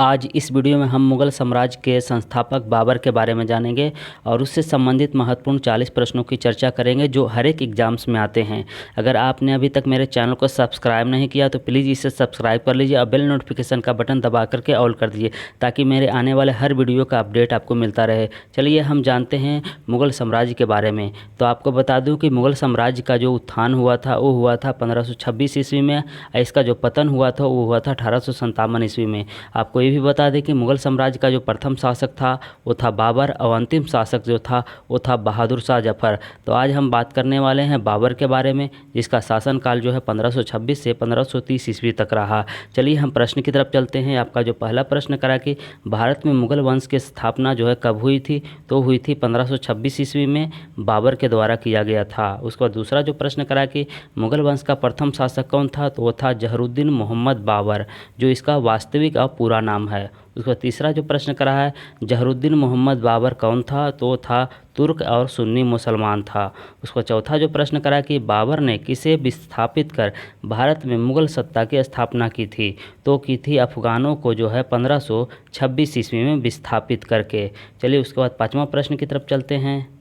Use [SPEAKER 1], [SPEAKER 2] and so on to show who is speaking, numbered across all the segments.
[SPEAKER 1] आज इस वीडियो में हम मुग़ल साम्राज्य के संस्थापक बाबर के बारे में जानेंगे और उससे संबंधित महत्वपूर्ण 40 प्रश्नों की चर्चा करेंगे जो हर एक एग्जाम्स में आते हैं। अगर आपने अभी तक मेरे चैनल को सब्सक्राइब नहीं किया तो प्लीज़ इसे सब्सक्राइब कर लीजिए और बेल नोटिफिकेशन का बटन दबा करके ऑल कर दीजिए ताकि मेरे आने वाले हर वीडियो का अपडेट आपको मिलता रहे। चलिए हम जानते हैं मुग़ल साम्राज्य के बारे में। तो आपको बता दूँ कि मुग़ल साम्राज्य का जो उत्थान हुआ था वो हुआ था 1526 ईस्वी में। इसका जो पतन हुआ था वो हुआ था 1857 ईस्वी में। आपको ये भी बता दें कि मुग़ल साम्राज्य का जो प्रथम शासक था वो था बाबर और अंतिम शासक जो था वो था बहादुर शाह जफ़र। तो आज हम बात करने वाले हैं बाबर के बारे में, जिसका शासनकाल जो है 1526 से 1530 ईस्वी तक रहा। चलिए हम प्रश्न की तरफ चलते हैं। आपका जो पहला प्रश्न करा कि भारत में मुग़ल वंश की स्थापना जो है कब हुई थी, तो हुई थी 1526 ईस्वी में, बाबर के द्वारा किया गया था। उसके बाद दूसरा जो प्रश्न करा कि मुग़ल वंश का प्रथम शासक कौन था, तो वो था जहरुद्दीन मोहम्मद बाबर, जो इसका वास्तविक और पूरा नाम है। उसका तीसरा जो प्रश्न करा है जहरुद्दीन मोहम्मद बाबर कौन था, तो था तुर्क और सुन्नी मुसलमान था। उसका चौथा जो प्रश्न करा कि बाबर ने किसे विस्थापित कर भारत में मुग़ल सत्ता की स्थापना की थी, तो की थी अफ़गानों को जो है 1526 ईस्वी में विस्थापित करके। चलिए उसके बाद पाँचवा प्रश्न की तरफ चलते हैं।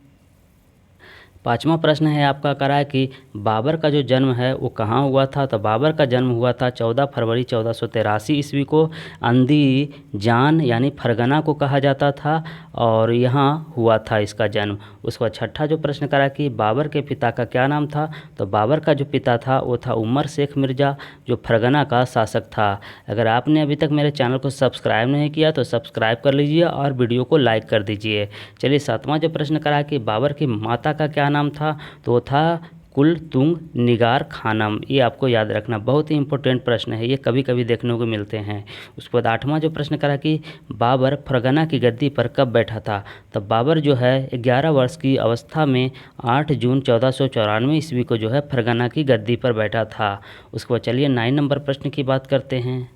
[SPEAKER 1] पाँचवा प्रश्न है आपका करा है कि बाबर का जो जन्म है वो कहाँ हुआ था, तो बाबर का जन्म हुआ था 14 फरवरी 1483 ईस्वी को अंदी जान यानी फरगना को कहा जाता था और यहाँ हुआ था इसका जन्म। उसके बाद छठा जो प्रश्न करा कि बाबर के पिता का क्या नाम था, तो बाबर का जो पिता था वो था उमर शेख मिर्ज़ा, जो फरगना का शासक था। अगर आपने अभी तक मेरे चैनल को सब्सक्राइब नहीं किया तो सब्सक्राइब कर लीजिए और वीडियो को लाइक कर दीजिए। चलिए सातवां जो प्रश्न करा कि बाबर की माता का क्या नाम था, तो वो था कुलतुंग निगार खानम। ये आपको याद रखना, बहुत ही इंपॉर्टेंट प्रश्न है, ये कभी कभी देखने को मिलते हैं। उसके बाद आठवां जो प्रश्न करा कि बाबर फरगना की गद्दी पर कब बैठा था, तब बाबर जो है 11 वर्ष की अवस्था में 8 जून 1494 ईस्वी को जो है फरगना की गद्दी पर बैठा था। उसके बाद चलिए 9 नंबर प्रश्न की बात करते हैं।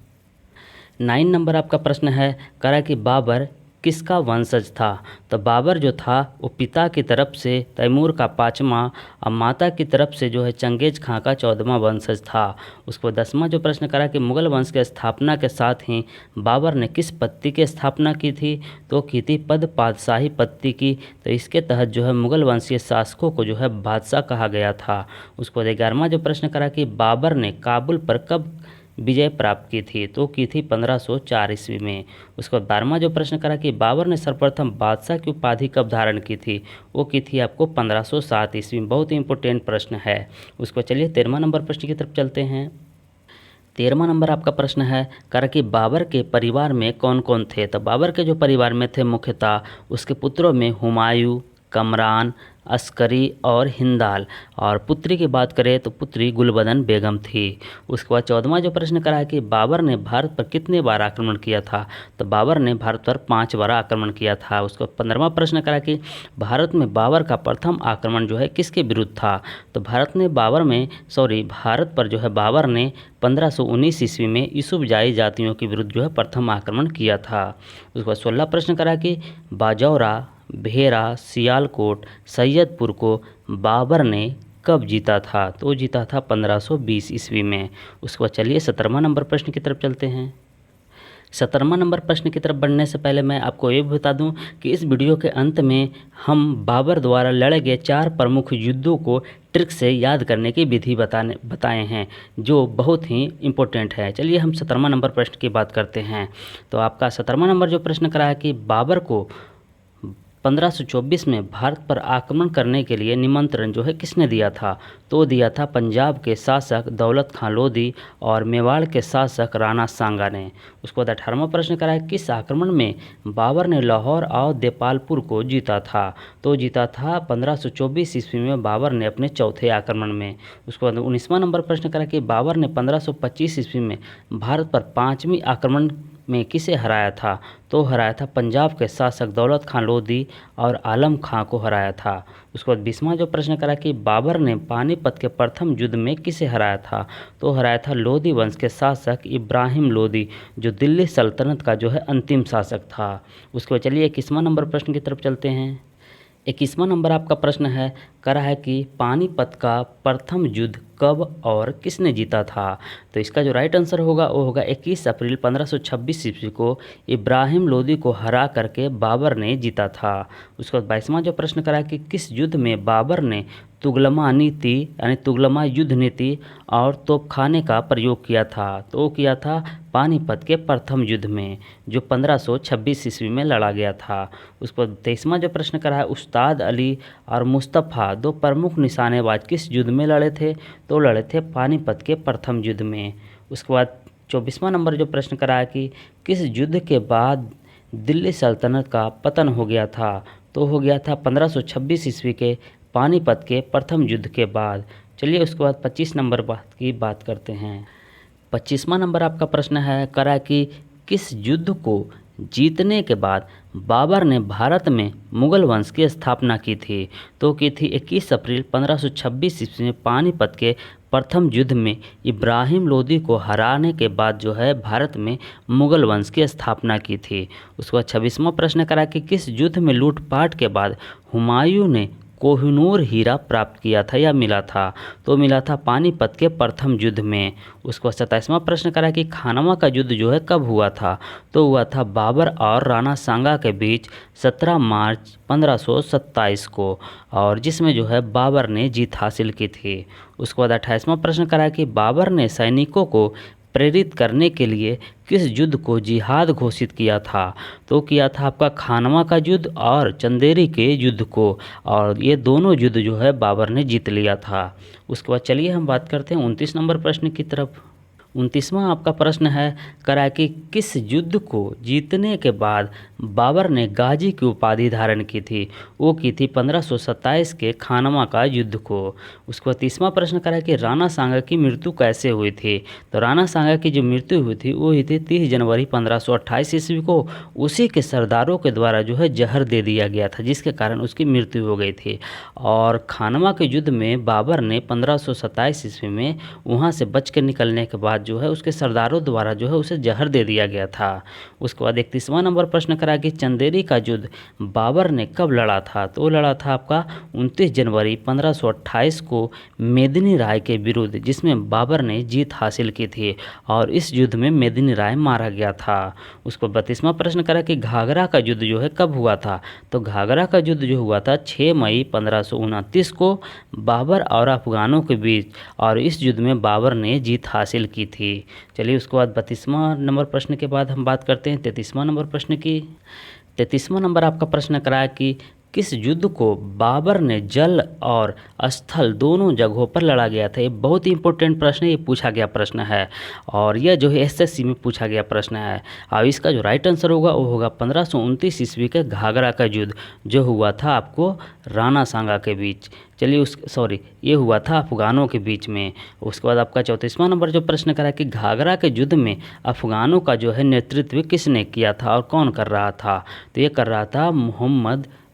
[SPEAKER 1] 9 नंबर आपका प्रश्न है करा कि बाबर किसका वंशज था, तो बाबर जो था वो पिता की तरफ से तैमूर का 5वां और माता की तरफ से जो है चंगेज खां का 14वां वंशज था। उसको 10वां जो प्रश्न करा कि मुग़ल वंश की स्थापना के साथ ही बाबर ने किस पत्ती की स्थापना की थी, तो की थी पद पातशाही पत्ती की। तो इसके तहत जो है मुग़ल वंशीय शासकों को जो है बादशाह कहा गया था। उसको 11वां जो प्रश्न करा कि बाबर ने काबुल पर कब विजय प्राप्त की थी, तो की थी 1504 ईस्वी में। उसके बाद 12वां जो प्रश्न करा कि बाबर ने सर्वप्रथम बादशाह की उपाधि कब धारण की थी, वो की थी आपको 1507 ईस्वी में। बहुत ही इंपॉर्टेंट प्रश्न है। उसको चलिए 13वां नंबर प्रश्न की तरफ चलते हैं। 13वां नंबर आपका प्रश्न है करा कि बाबर के परिवार में कौन कौन थे, तो बाबर के जो परिवार में थे मुख्यतः उसके पुत्रों में हुमायूं, कमरान, अस्करी और हिंदाल, और पुत्री की बात करें तो पुत्री गुलबदन बेगम थी। उसके बाद 14वां जो प्रश्न करा है कि बाबर ने भारत पर कितने बार आक्रमण किया था, तो बाबर ने भारत पर 5 बार आक्रमण किया था। उसको 15वां प्रश्न करा कि भारत में बाबर का प्रथम आक्रमण जो है किसके विरुद्ध था, तो भारत पर जो है बाबर ने 1519 ईस्वी में यूसुफजाई जातियों के विरुद्ध जो है प्रथम आक्रमण किया था। उसके बाद 16 प्रश्न करा कि बाजौरा, भेरा, सियालकोट, सैयदपुर को बाबर ने कब जीता था, तो जीता था 1520 ईस्वी में। उसके बाद चलिए 17वां नंबर प्रश्न की तरफ चलते हैं। 17वां नंबर प्रश्न की तरफ बढ़ने से पहले मैं आपको ये भी बता दूं कि इस वीडियो के अंत में हम बाबर द्वारा लड़े गए 4 प्रमुख युद्धों को ट्रिक से याद करने की विधि बताए हैं, जो बहुत ही इम्पोर्टेंट है। चलिए हम 17वां नंबर प्रश्न की बात करते हैं। तो आपका 17वां नंबर जो प्रश्न करा है कि बाबर को 1524 में भारत पर आक्रमण करने के लिए निमंत्रण जो है किसने दिया था, तो दिया था पंजाब के शासक दौलत खां लोधी और मेवाड़ के शासक राणा सांगा ने। उसके बाद 18वां प्रश्न करा है किस आक्रमण में बाबर ने लाहौर और देपालपुर को जीता था, तो जीता था 1524 ईस्वी में बाबर ने अपने चौथे आक्रमण में। उसके बाद 19वां नंबर प्रश्न करा कि बाबर ने 1525 ईस्वी में भारत पर 5वीं आक्रमण में किसे हराया था, तो हराया था पंजाब के शासक दौलत खां लोधी और आलम खां को हराया था। उसके बाद 20वां जो प्रश्न करा कि बाबर ने पानीपत के प्रथम युद्ध में किसे हराया था, तो हराया था लोधी वंश के शासक इब्राहिम लोधी, जो दिल्ली सल्तनत का जो है अंतिम शासक था। उसके बाद चलिए 21वां नंबर प्रश्न की तरफ चलते हैं। 21वां नंबर आपका प्रश्न है, करा है कि पानीपत का प्रथम युद्ध कब और किसने जीता था। तो इसका जो राइट आंसर होगा वो होगा 21 अप्रैल 1526 ईस्वी को इब्राहिम लोदी को हरा करके बाबर ने जीता था। उसके बाद 22वां जो प्रश्न करा है कि किस युद्ध में बाबर ने तुगलमा नीति यानी तुगलमा युद्ध नीति और तोपखाने का प्रयोग किया था। तो वो किया था पानीपत के प्रथम युद्ध में, जो 1526 ईस्वी में लड़ा गया था। उसके बाद 23वां जो प्रश्न करा है, उस्ताद अली और मुस्तफ़ा दो प्रमुख निशानेबाज किस युद्ध में लड़े थे। तो लड़े थे पानीपत के प्रथम युद्ध में। उसके बाद 24वां नंबर जो प्रश्न करा है कि किस युद्ध के बाद दिल्ली सल्तनत का पतन हो गया था। तो हो गया था 1526 ईस्वी के पानीपत के प्रथम युद्ध के बाद। चलिए उसके बाद 25 नंबर की बात करते हैं। 25वां नंबर आपका प्रश्न है, करा कि किस युद्ध को जीतने के बाद बाबर ने भारत में मुगल वंश की स्थापना की थी। तो की थी 21 अप्रैल 1526 ईस्वी में पानीपत के प्रथम युद्ध में इब्राहिम लोदी को हराने के बाद जो है भारत में मुगल वंश की स्थापना की थी। उसके बाद 26वां प्रश्न करा कि किस युद्ध में लूटपाट के बाद हुमायूं ने कोहिनूर हीरा प्राप्त किया था या मिला था। तो मिला था पानीपत के प्रथम युद्ध में। उसके बाद 27वां प्रश्न करा कि खानवा का युद्ध जो है कब हुआ था। तो हुआ था बाबर और राणा सांगा के बीच 17 मार्च 1527 को, और जिसमें जो है बाबर ने जीत हासिल की थी। उसके बाद 28वां प्रश्न करा कि बाबर ने सैनिकों को प्रेरित करने के लिए किस युद्ध को जिहाद घोषित किया था। तो किया था आपका खानवा का युद्ध और चंदेरी के युद्ध को, और ये दोनों युद्ध जो है बाबर ने जीत लिया था। उसके बाद चलिए हम बात करते हैं 29 नंबर प्रश्न की तरफ। 29वां आपका प्रश्न है, करा कि किस युद्ध को जीतने के बाद बाबर ने गाजी की उपाधि धारण की थी। वो की थी 1527 के खानवा का युद्ध को। उसके बाद 30वां प्रश्न करा कि राणा सांगा की मृत्यु कैसे हुई थी। तो राणा सांगा की जो मृत्यु हुई थी वो हुई थी 30 जनवरी 1528 ईस्वी को। उसी के सरदारों के द्वारा जो है जहर दे दिया गया था, जिसके कारण उसकी मृत्यु हो गई थी। और खानवा के युद्ध में बाबर ने 1527 ईस्वी में वहाँ से बच के निकलने के बाद जो है उसके सरदारों द्वारा जो है उसे जहर दे दिया गया था। उसके बाद 31वां नंबर प्रश्न करा कि चंदेरी का युद्ध बाबर ने कब लड़ा था। तो लड़ा था आपका 29 जनवरी 1528 को मेदिनी राय के विरुद्ध, जिसमें बाबर ने जीत हासिल की थी, और इस युद्ध में मेदिनी राय मारा गया था। उसको 32वां प्रश्न करा कि घाघरा का युद्ध जो है कब हुआ था। तो घाघरा का युद्ध जो हुआ था 6 मई 1529 को बाबर और अफगानों के बीच, और इस युद्ध में बाबर ने जीत हासिल की थी। चलिए उसके बाद 32वां नंबर प्रश्न के बाद हम बात करते हैं 33वां नंबर प्रश्न की। 33वां नंबर आपका प्रश्न करा है कि किस युद्ध को बाबर ने जल और स्थल दोनों जगहों पर लड़ा गया था। ये बहुत ही इंपॉर्टेंट प्रश्न है, ये पूछा गया प्रश्न है, और यह जो है एसएससी में पूछा गया प्रश्न है। और इसका जो राइट आंसर होगा वो होगा 1529 ईस्वी के घाघरा का युद्ध, जो हुआ था आपको राणा सांगा के बीच। चलिए ये हुआ था अफगानों के बीच में। उसके बाद आपका 34वां नंबर जो प्रश्न करा कि घाघरा के युद्ध में अफगानों का जो है नेतृत्व किसने किया था और कौन कर रहा था। तो ये कर रहा था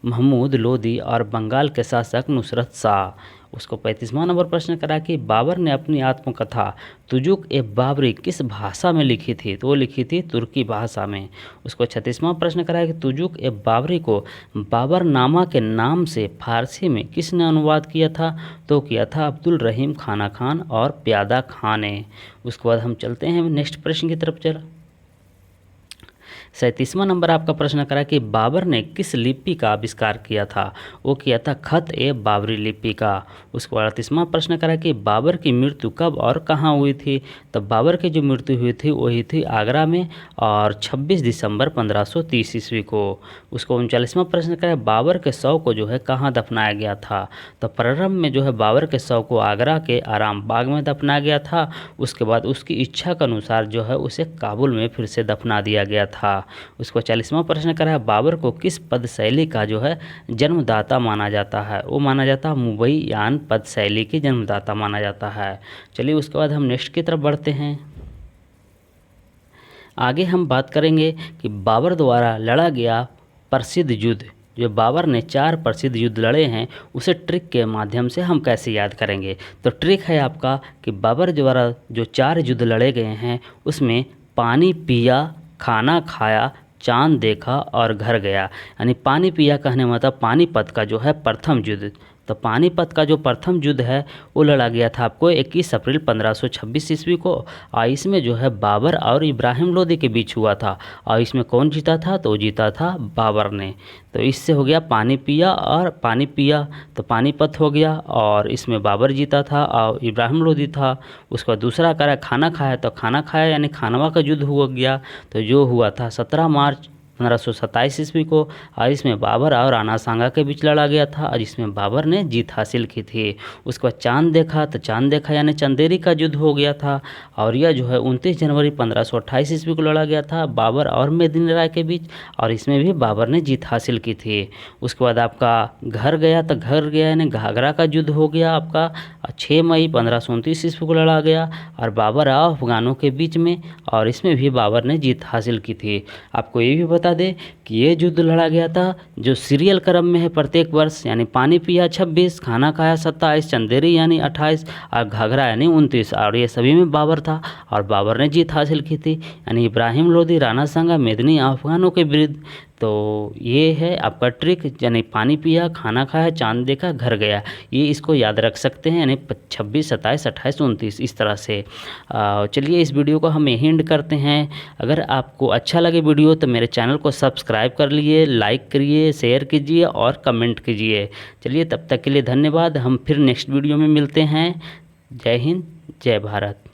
[SPEAKER 1] महमूद लोदी और बंगाल के शासक नुसरत शाह। उसको 35वां नंबर प्रश्न करा कि बाबर ने अपनी आत्मकथा तुजुक ए बाबरी किस भाषा में लिखी थी। तो वो लिखी थी तुर्की भाषा में। उसको 36वां प्रश्न करा कि तुजुक ए बाबरी को बाबरनामा के नाम से फारसी में किसने अनुवाद किया था। तो किया था अब्दुल रहीम खाना खान और प्यादा खान ने। उसके बाद हम चलते हैं नेक्स्ट प्रश्न की तरफ। चल 37वां नंबर आपका प्रश्न करा कि बाबर ने किस लिपि का आविष्कार किया था। वो किया था खत ए बाबरी लिपि का। उसके बाद 38वां प्रश्न करा कि बाबर की मृत्यु कब और कहाँ हुई थी। तो बाबर की जो मृत्यु हुई थी वो हुई थी आगरा में, और 26 दिसंबर 1530 ईस्वी को। उसको 39वां प्रश्न करा बाबर के शव को जो है कहाँ दफनाया गया था। तो प्रारंभ में जो है बाबर के शव को आगरा के आराम बाग में दफनाया गया था। उसके बाद उसकी इच्छा के अनुसार जो है उसे काबुल में फिर से दफना दिया गया था। उसको 40वां प्रश्न करा है बाबर को किस पद शैली का जो है जन्मदाता माना जाता है। वो माना जाता है मुबैयान पद शैली की जन्मदाता माना जाता है। चलिए उसके बाद हम नेक्स्ट की तरफ बढ़ते हैं। आगे हम बात करेंगे कि बाबर द्वारा लड़ा गया प्रसिद्ध युद्ध, जो बाबर ने 4 प्रसिद्ध युद्ध लड़े हैं, उसे ट्रिक के माध्यम से हम कैसे याद करेंगे। तो ट्रिक है आपका कि बाबर द्वारा जो 4 युद्ध लड़े गए हैं उसमें पानी पिया, खाना खाया, चांद देखा और घर गया। यानी पानी पिया कहने मतलब पानीपत का जो है प्रथम युद्ध। तो पानीपत का जो प्रथम युद्ध है वो लड़ा गया था आपको 21 अप्रैल 1526 ईस्वी को। और इसमें जो है बाबर और इब्राहिम लोदी के बीच हुआ था। और इसमें कौन जीता था? तो जीता था बाबर ने। तो इससे हो गया पानी पिया और पानी पिया, तो पानीपत हो गया और इसमें बाबर जीता था और इब्राहिम लोदी था। उसका दूसरा करा खाना खाया, तो खाना खाया यानी खानवा का युद्ध हुआ गया। तो जो हुआ था 17 मार्च 1527 ईस्वी को। और इसमें बाबर और राणा सांगा के बीच लड़ा गया था और इसमें बाबर ने जीत हासिल की थी। उसके बाद चांद देखा, तो चांद देखा यानी चंदेरी का युद्ध हो गया था। और यह जो है 29 जनवरी 1528 ईस्वी को लड़ा गया था बाबर और मेदिनी राय के बीच, और इसमें भी बाबर ने जीत हासिल की थी। उसके बाद आपका घर गया, तो घर गया यानी घाघरा का युद्ध हो गया आपका 6 मई 1529 ईस्वी को लड़ा गया और बाबर और अफगानों के बीच में, और इसमें भी बाबर ने जीत हासिल की थी। आपको ये भी बता दे कि ये युद्ध लड़ा गया था जो सीरियल क्रम में है प्रत्येक वर्ष, यानी पानी पिया 26, खाना खाया 27, चंदेरी यानी 28 और घाघरा यानी 29, और ये सभी में बाबर था और बाबर ने जीत हासिल की थी। यानी इब्राहिम लोदी, राणा सांगा, मेदिनी अफगानों के विरुद्ध। तो ये है आपका ट्रिक, यानी पानी पिया, खाना खाया, चांद देखा, घर गया। ये इसको याद रख सकते हैं, यानी 26, 27, 28, 29 इस तरह से। चलिए इस वीडियो को हम यहीं एंड करते हैं। अगर आपको अच्छा लगे वीडियो तो मेरे चैनल को सब्सक्राइब कर लिए, लाइक करिए, शेयर कीजिए और कमेंट कीजिए। चलिए तब तक के लिए धन्यवाद। हम फिर नेक्स्ट वीडियो में मिलते हैं। जय हिंद, जय भारत।